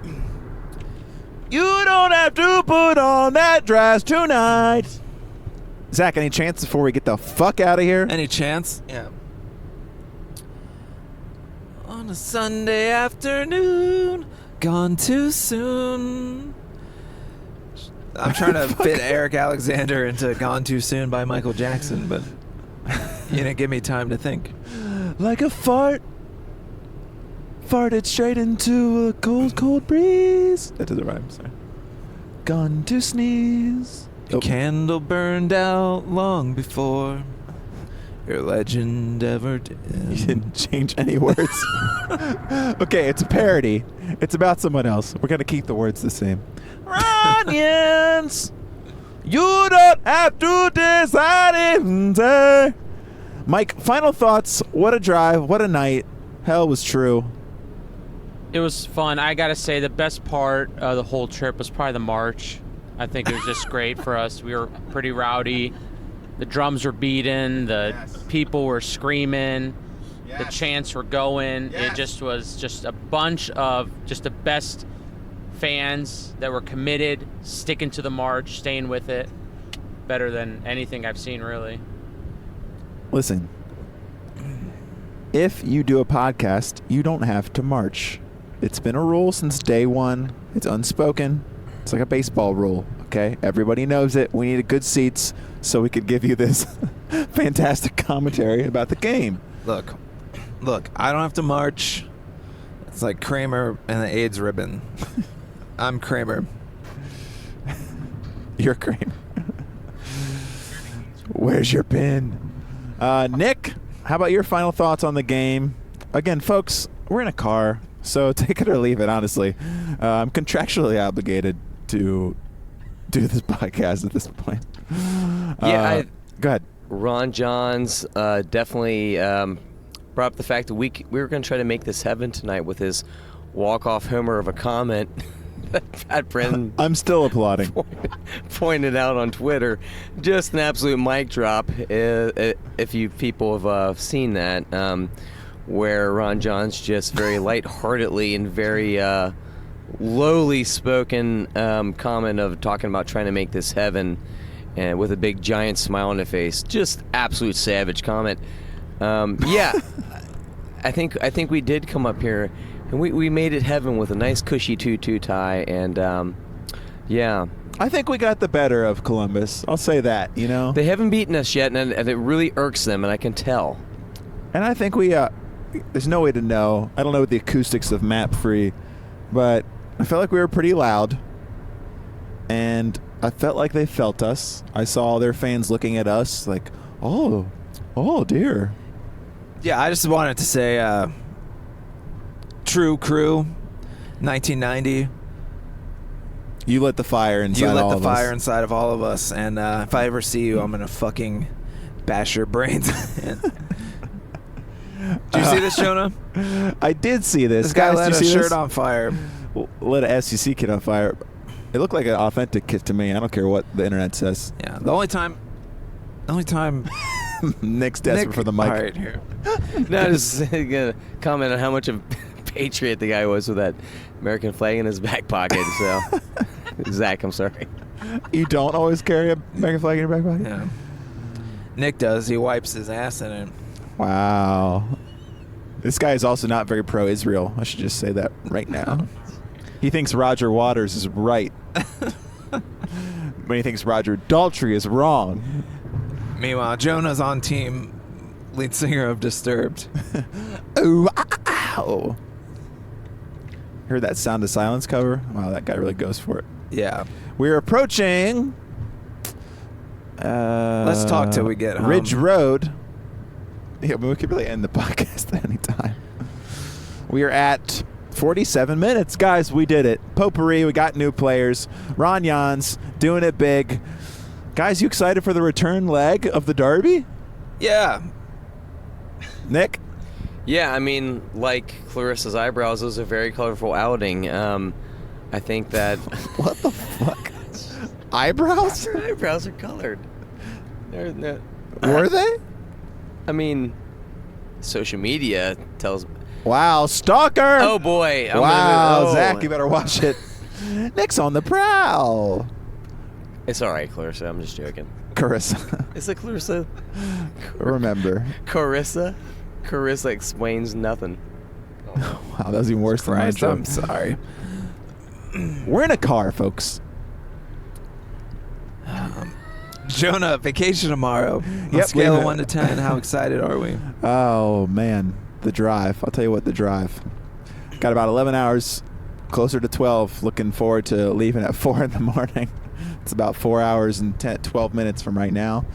You don't have to put on that dress tonight. Zach, any chance before we get the fuck out of here? Any chance? Yeah. On a Sunday afternoon, gone too soon. I'm trying to fit Eric Alexander into Gone Too Soon by Michael Jackson, but you didn't give me time to think. Like a fart. Farted straight into a cold, cold breeze. That doesn't rhyme, sorry. Gone to sneeze. A candle burned out long before your legend ever did. You didn't change any words. Okay, it's a parody. It's about someone else. We're going to keep the words the same. Onions! You don't have to decide it. Mike, final thoughts. What a drive. What a night. Hell was true. It was fun. I gotta say, the best part of the whole trip was probably the march. I think it was just great for us. We were pretty rowdy. The drums were beating. The people were screaming. The chants were going. It just was just a bunch of just the best fans that were committed, sticking to the march, staying with it. better than anything I've seen, really. Listen, if you do a podcast, you don't have to march. It's been a rule since day one. It's unspoken. It's like a baseball rule, okay? Everybody knows it. We needed good seats so we could give you this fantastic commentary about the game. Look, I don't have to march. It's like Kramer and the AIDS ribbon. I'm Kramer. You're Kramer. Where's your pin? Nick, how about your final thoughts on the game? Again, folks, we're in a car, so take it or leave it, honestly. I'm contractually obligated to do this podcast at this point. Yeah, go ahead. Ron Johns definitely brought up the fact that we were going to try to make this heaven tonight with his walk-off homer of a comment that Pat Brennan I'm still applauding. pointed out on Twitter. Just an absolute mic drop, if you people have seen that, where Ron Johns just very lightheartedly and very lowly spoken comment of talking about trying to make this heaven, and with a big giant smile on his face. Just absolute savage comment. Yeah, I think we did come up here, and we made it heaven with a nice cushy tutu tie, and yeah. I think we got the better of Columbus. I'll say that, you know. They haven't beaten us yet, and it really irks them, and I can tell. And I think we, there's no way to know. I don't know the acoustics of Map Free, but I felt like we were pretty loud, and I felt like they felt us. I saw their fans looking at us like, oh dear. Yeah, I just wanted to say, True Crew, 1990. You lit the fire inside all of us. You lit the fire inside of all of us, and if I ever see you, I'm gonna fucking bash your brains in. Did you see this, Jonah? I did see this. This guy Guys, lit did a you see shirt this? on fire. Lit a SEC kid on fire. It looked like an authentic kit to me. I don't care what the internet says. Yeah, the only time Nick's desperate Nick, for the mic. All right, here. No, just gonna comment on how much of a patriot the guy was with that American flag in his back pocket. So, Zach, I'm sorry. You don't always carry a American flag in your back pocket? Yeah. Nick does. He wipes his ass in it. Wow. This guy is also not very pro-Israel. I should just say that right now. He thinks Roger Waters is right. But he thinks Roger Daltrey is wrong. Meanwhile, Jonah's on team lead singer of Disturbed. Ooh, ow. Heard that Sound of Silence cover? Wow, that guy really goes for it. Yeah. We're approaching... Let's talk till we get home. Ridge Road. Yeah, but we could really end the podcast at any time. We are at 47 minutes. Guys, we did it. Potpourri, we got new players. Ron Jans doing it big. Guys, you excited for the return leg of the Derby? Yeah. Nick? Yeah, I mean, like Clarissa's eyebrows, it was a very colorful outing. I think that... What the fuck? Eyebrows? Her eyebrows are colored. Were they? I mean, social media tells... Wow, stalker! Oh, boy. Wow, Zach, you better watch it. Nick's on the prowl. It's all right, Clarissa. I'm just joking. Carissa. Is it Clarissa? Remember. Carissa? Carissa explains nothing. Wow, that was even worse than my Christ, joke. I'm sorry. We're in a car, folks. Jonah, vacation tomorrow. On Yep, a scale leave of it. 1 to 10, how excited are we? Oh, man. The drive. I'll tell you what, the drive. Got about 11 hours, closer to 12. Looking forward to leaving at 4 in the morning. It's about 4 hours and 12 minutes from right now.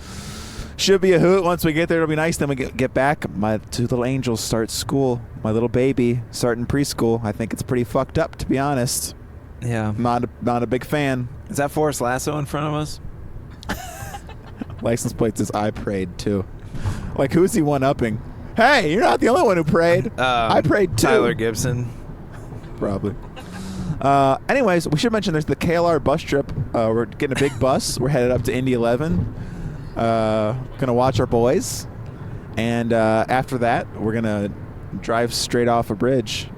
Should be a hoot. Once we get there, it'll be nice. Then we get back. My two little angels start school. My little baby starting preschool. I think it's pretty fucked up, to be honest. Yeah. Not a big fan. Is that Forrest Lasso in front of us? License plate says I prayed too. Like, who's he one-upping? Hey, you're not the only one who prayed. I prayed too. Tyler Gibson. Probably. Anyways, we should mention there's the KLR bus trip. We're getting a big bus. We're headed up to Indy 11. Gonna watch our boys. And after that, we're gonna drive straight off a bridge.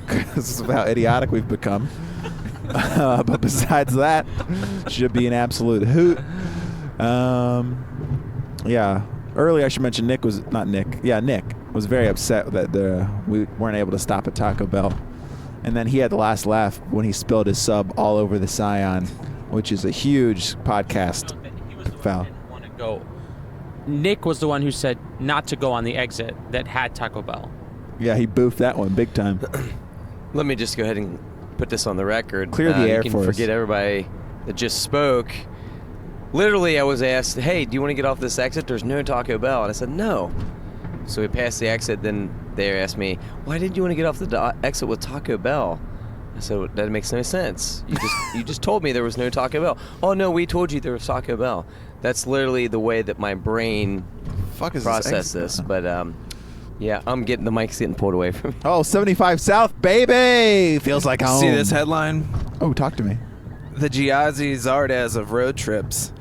This is how idiotic we've become. But besides that, should be an absolute hoot. Yeah. Earlier, I should mention Nick was very upset that we weren't able to stop at Taco Bell. And then he had the last laugh when he spilled his sub all over the Scion, which is a huge podcast foul. Want to go. Nick was the one who said not to go on the exit that had Taco Bell. Yeah, he boofed that one big time. Let me just go ahead and put this on the record. Clear the air you can for us. forget everybody that just spoke. Literally, I was asked, hey, do you want to get off this exit? There's no Taco Bell. And I said, no. So we passed the exit. Then they asked me, why did you want to get off the exit with Taco Bell? I said, that makes no sense. You just told me there was no Taco Bell. Oh, no, we told you there was Taco Bell. That's literally the way that my brain Fuck is processed this. But, yeah, the mic's getting pulled away from me. Oh, 75 South, baby! Feels like home. See this headline? Oh, talk to me. The Giazzi Zardes of road trips.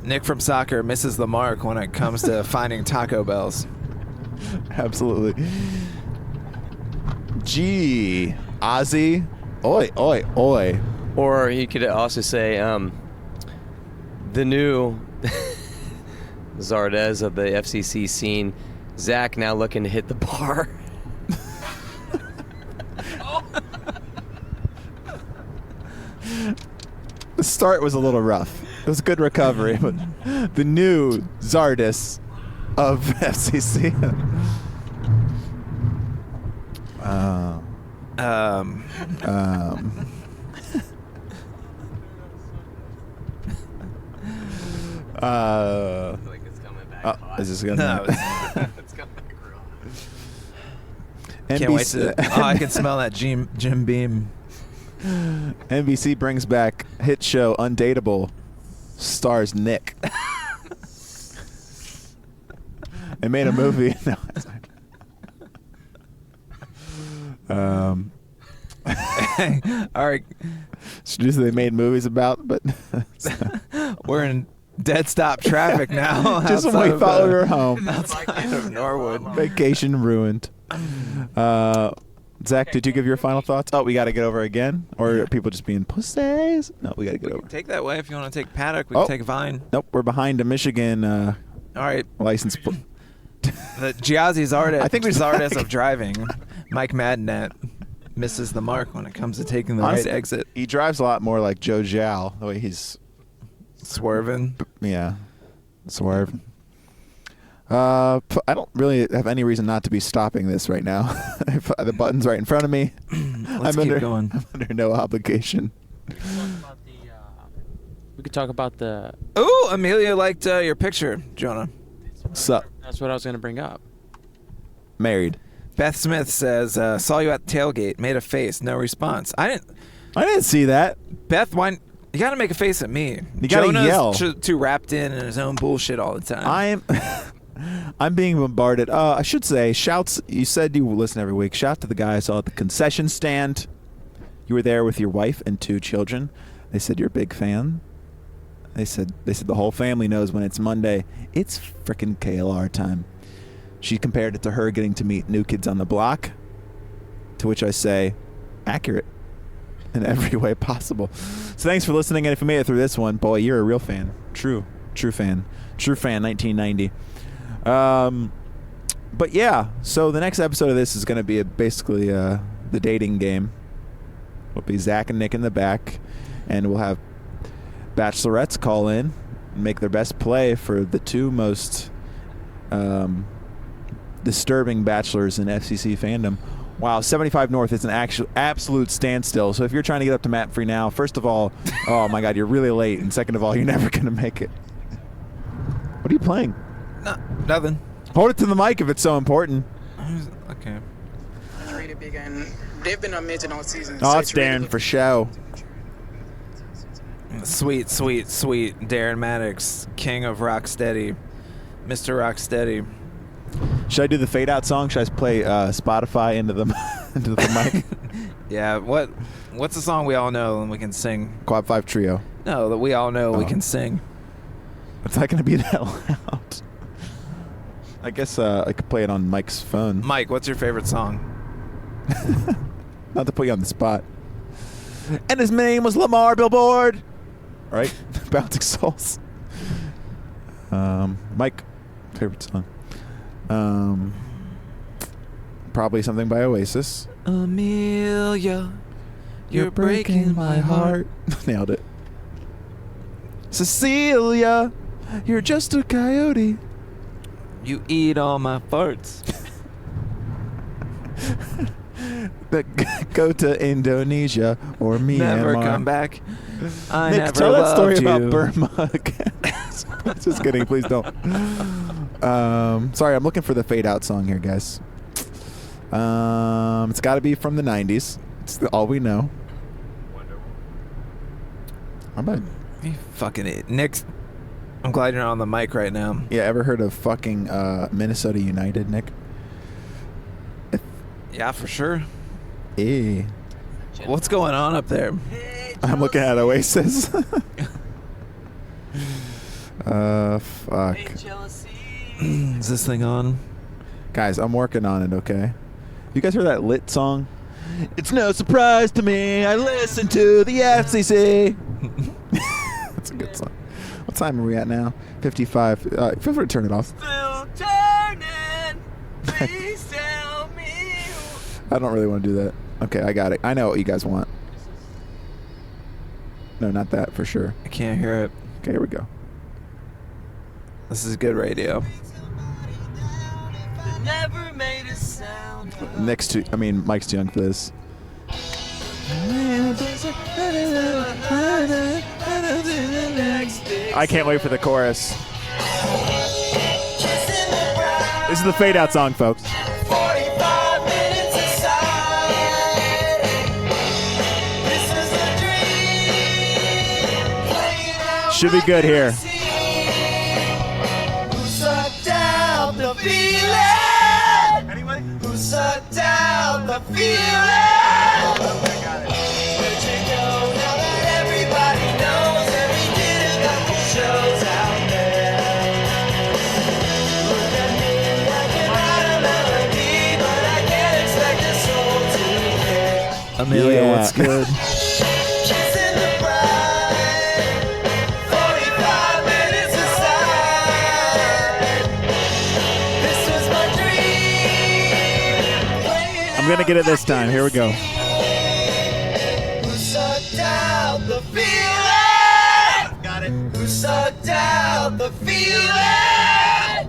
Nick from soccer misses the mark when it comes to finding Taco Bells. Absolutely. Gee, Ozzy. Oi, oi, oi. Or you could also say, the new Zardes of the FCC scene, Zach now looking to hit the bar. The start was a little rough. It was a good recovery, but the new Zardes of FCC. Like it's coming back. Is this gonna? No, It's coming back real. can't wait to. Oh, I can smell that Jim Beam. NBC brings back hit show Undateable, stars Nick. They made a movie. No, All right, usually they made movies about, but we're in dead stop traffic now. just when outside we of, thought we were home, outside of Norwood. vacation ruined. Zach, did you give your final thoughts? Oh, we got to get over again, or are people just being pussies? No, we got to get over. Take that way if you want to take Paddock. We Oh. can take Vine. Nope, we're behind a Michigan All right, license. the Giazzi Zardes. I think we- Zardes of driving. Mike Madnet misses the mark when it comes to taking the Honestly, right exit. He drives a lot more like Joe Zhao, the way he's Swerving. swerve. I don't really have any reason not to be stopping this right now. If the button's right in front of me. Let's keep going. I'm under no obligation. We could talk about the. Ooh, Amelia liked your picture, Jonah. Sup? That's what I was going to bring up. Married. Beth Smith says, saw you at the tailgate, made a face, no response. I didn't. See that. Beth, why? You got to make a face at me. You gotta Jonah's yell. Too wrapped in his own bullshit all the time. I'm being bombarded. I should say, shouts. You said you listen every week. Shout to the guy I saw at the concession stand. You were there with your wife and 2 children. They said you're a big fan. They said the whole family knows when it's Monday, it's frickin' KLR time. She compared it to her getting to meet New Kids on the Block, to which I say, accurate in every way possible. So thanks for listening, and if you made it through this one, boy, you're a real fan. True fan. 1990. But yeah, so the next episode of this is going to be basically the dating game. It'll be Zach and Nick in the back, and we'll have bachelorettes call in and make their best play for the 2 most disturbing bachelors in FCC fandom. Wow, 75 North is an absolute standstill. So if you're trying to get up to Matt Free now, first of all, oh my God, you're really late, and second of all, you're never going to make it. What are you playing? No, nothing. Hold it to the mic if it's so important. Okay. It's really big, and they've been amazing all season. Oh, so it's really Darren good. for show. Sweet Darren Maddox, king of Rocksteady, Mr. Rocksteady. Should I do the fade out song? Should I play Spotify into the into the mic? Yeah, what's the song we all know and we can sing? Quad 5 Trio. No, that we all know we Oh. can sing. It's not going to be that loud. I guess I could play it on Mike's phone. Mike, what's your favorite song? Not to put you on the spot. And his name was Lamar Billboard. Right? Bouncing Souls. Mike, favorite song? Probably something by Oasis. Amelia, you're breaking my heart. Nailed it. Cecilia, you're just a coyote. You eat all my farts. Go to Indonesia or Myanmar. Never come back. I Nick, never tell that story loved about you. Burma again. Just kidding, please don't. Sorry, I'm looking for the fade out song here, guys. It's got to be from the 90s. It's all we know. I'm a, You fucking idiot. Nick's. I'm glad you're not on the mic right now. yeah, ever heard of fucking Minnesota United, Nick? Yeah, for sure. Eh. What's going on up there? I'm looking at Oasis. Fuck. Is this thing on? Guys, I'm working on it, okay? You guys heard that Lit song? It's no surprise to me, I listen to the FCC. That's a good song. What time are we at now? 55. Feel free to turn it off. Still turning. Please tell me. I don't really want to do that. Okay, I got it. I know what you guys want. No, not that for sure. I can't hear it. Okay, here we go. This is good radio. Never made a sound. Mike's too young for this. I can't wait for the chorus. This is the fade out song, folks. 45 minutes aside. This is a dream. Should be good here. Who sucked out the feeling? Anybody? Who sucked out the feeling? Where'd you go now that everybody knows that we did a couple shows out there? Look at me, I can write a melody, but I can't expect a soul to care. Amelia, Yeah. what's good? Kissing the bride, 45 minutes aside. This was my dream. I'm gonna get it this time. Here we go. Who sucked out the feeling? Got it. Who sucked out the feeling?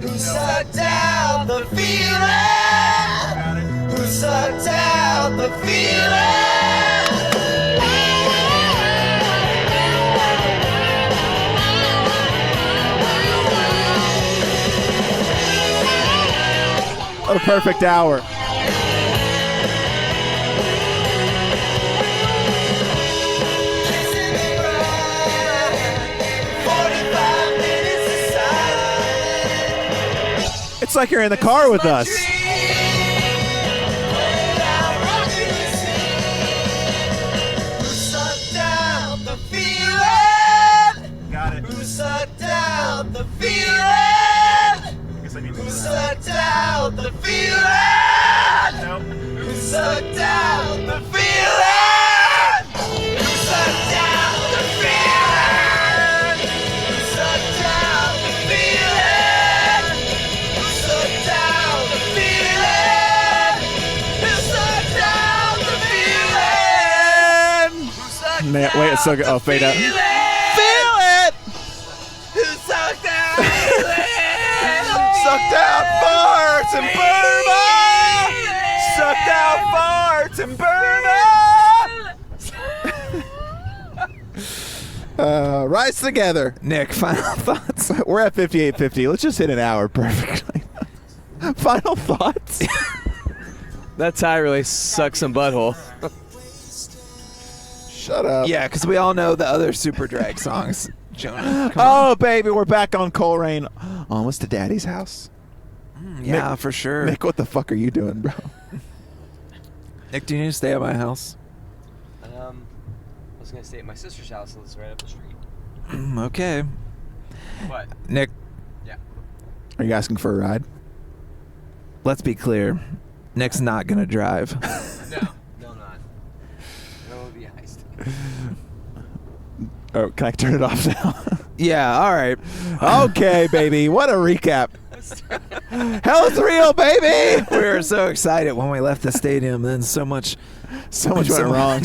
Who sucked out the feeling? Got it. Who sucked out the feeling? What a perfect hour. Kissing the bride, 45 minutes aside. It's like you're in the car with us. Who sucked out the feeling? Got it. Who sucked out the feeling? Who sucked out the feeling? Nope. Who sucked out the feeling? Who sucked out the feeling? Who sucked out the feeling? Who sucked out the feeling? Who sucked out the feeling? Who sucked Wait, it's so good. Oh, fade out. Feel it! Who sucked out feeling? Sucked out farts in Burma! Sucked out farts in Burma! Rise together. Nick, final thoughts? We're at 58:50. Let's just hit an hour perfectly. Final thoughts? That tie really sucks some butthole. Shut up. Yeah, because we all know the other Super Drag songs. Jonah. Oh, baby, we're back on Coleraine. Almost to Daddy's house. Yeah, for sure. Nick, what the fuck are you doing, bro? Nick, do you need to stay at my house? I was gonna stay at my sister's house that's right up the street. Okay. What? Nick, Yeah. Are you asking for a ride? let's be clear. Nick's not going to drive. No, I'm not. No, it'll be a heist. Oh, can I turn it off now? Yeah, all right. Okay, baby. What a recap. Hell's real, baby. We were so excited when we left the stadium. Then so much So much went wrong.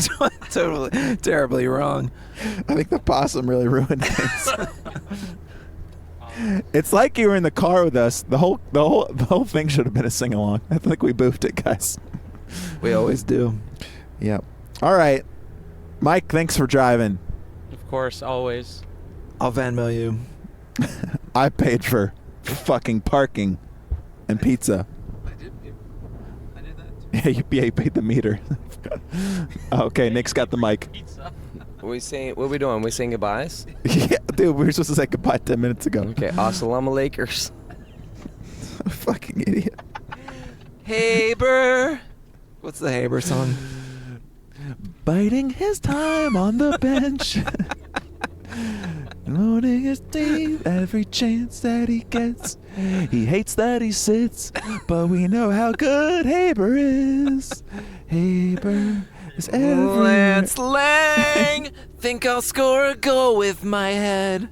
Totally, terribly wrong. I think the possum really ruined things. It's like you were in the car with us. The whole thing should have been a sing along. I think we boofed it, guys. We always do. Yep. All right, Mike. Thanks for driving. Of course, always. I'll Venmo you. I paid for fucking parking and pizza. I did that. Yeah, you paid the meter. Okay, Nick's got the mic. What are we doing? We saying goodbyes? Yeah, dude, we were supposed to say goodbye 10 minutes ago. Okay, assalamu Lakers. Fucking idiot. Haber. What's the Haber song? Biting his time on the bench. Loading his teeth every chance that he gets. He hates that he sits, but we know how good Haber is. Haber is everywhere. Lance Lang. Think I'll score a goal with my head.